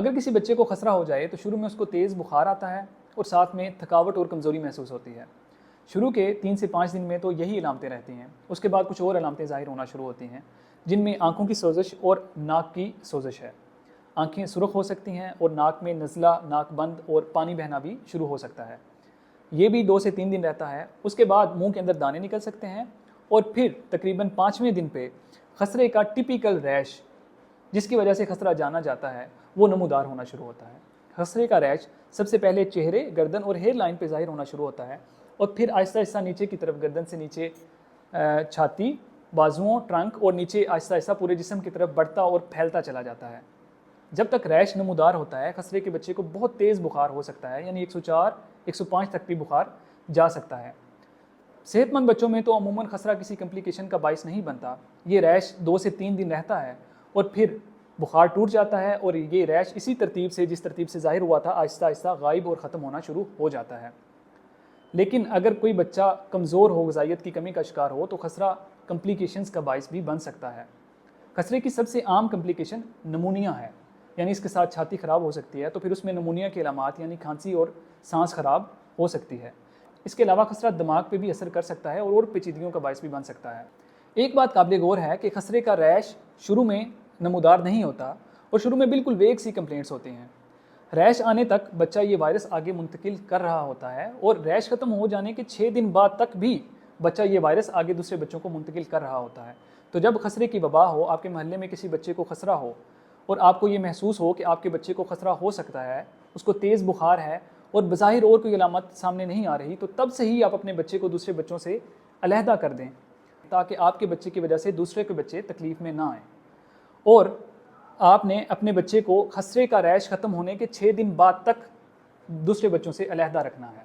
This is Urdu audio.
اگر کسی بچے کو خسرہ ہو جائے تو شروع میں اس کو تیز بخار آتا ہے اور ساتھ میں تھکاوٹ اور کمزوری محسوس ہوتی ہے۔ شروع کے 3 سے 5 دن میں تو یہی علامتیں رہتی ہیں، اس کے بعد کچھ اور علامتیں ظاہر ہونا شروع ہوتی ہیں، جن میں آنکھوں کی سوزش اور ناک کی سوزش ہے۔ آنکھیں سرخ ہو سکتی ہیں اور ناک میں نزلہ، ناک بند اور پانی بہنا بھی شروع ہو سکتا ہے۔ یہ بھی 2 سے 3 دن رہتا ہے۔ اس کے بعد منہ کے اندر دانے نکل سکتے ہیں اور پھر تقریباً 5ویں دن پہ خسرے کا ٹپیکل ریش، جس کی وجہ سے خسرہ جانا جاتا ہے، وہ نمودار ہونا شروع ہوتا ہے۔ خسرے کا ریش سب سے پہلے چہرے، گردن اور ہیئر لائن پہ ظاہر ہونا شروع ہوتا ہے اور پھر آہستہ آہستہ نیچے کی طرف، گردن سے نیچے چھاتی، بازوؤں، ٹرنک اور نیچے آہستہ آہستہ پورے جسم کی طرف بڑھتا اور پھیلتا چلا جاتا ہے۔ جب تک ریش نمودار ہوتا ہے، خسرے کے بچے کو بہت تیز بخار ہو سکتا ہے، یعنی 104 105 تک بھی بخار جا سکتا ہے۔ صحت مند بچوں میں تو عموماً خسرہ کسی کمپلیکیشن کا باعث نہیں بنتا۔ یہ ریش 2 سے 3 دن رہتا ہے اور پھر بخار ٹوٹ جاتا ہے اور یہ ریش اسی ترتیب سے، جس ترتیب سے ظاہر ہوا تھا، آہستہ آہستہ غائب اور ختم ہونا شروع ہو جاتا ہے۔ لیکن اگر کوئی بچہ کمزور ہو، غذائیت کی کمی کا شکار ہو، تو خسرہ کمپلیکیشنز کا باعث بھی بن سکتا ہے۔ خسرے کی سب سے عام کمپلیکیشن نمونیا ہے، یعنی اس کے ساتھ چھاتی خراب ہو سکتی ہے، تو پھر اس میں نمونیا کے علامات یعنی کھانسی اور سانس خراب ہو سکتی ہے۔ اس کے علاوہ خسرہ دماغ پہ بھی اثر کر سکتا ہے اور پیچیدگیوں کا باعث بھی بن سکتا ہے۔ ایک بات قابل غور ہے کہ خسرے کا ریش شروع میں نمودار نہیں ہوتا اور شروع میں بالکل ویگ سی کمپلینٹس ہوتی ہیں۔ ریش آنے تک بچہ یہ وائرس آگے منتقل کر رہا ہوتا ہے اور ریش ختم ہو جانے کے 6 دن بعد تک بھی بچہ یہ وائرس آگے دوسرے بچوں کو منتقل کر رہا ہوتا ہے۔ تو جب خسرے کی وبا ہو، آپ کے محلے میں کسی بچے کو خسرہ ہو اور آپ کو یہ محسوس ہو کہ آپ کے بچے کو خسرہ ہو سکتا ہے، اس کو تیز بخار ہے اور بظاہر اور کوئی علامت سامنے نہیں آ رہی، تو تب سے ہی آپ اپنے بچے کو دوسرے بچوں سے علیحدہ کر دیں تاکہ آپ کے بچے کی وجہ سے دوسرے کے بچے تکلیف میں نہ آئیں۔ اور آپ نے اپنے بچے کو خسرے کا ریش ختم ہونے کے 6 دن بعد تک دوسرے بچوں سے علیحدہ رکھنا ہے۔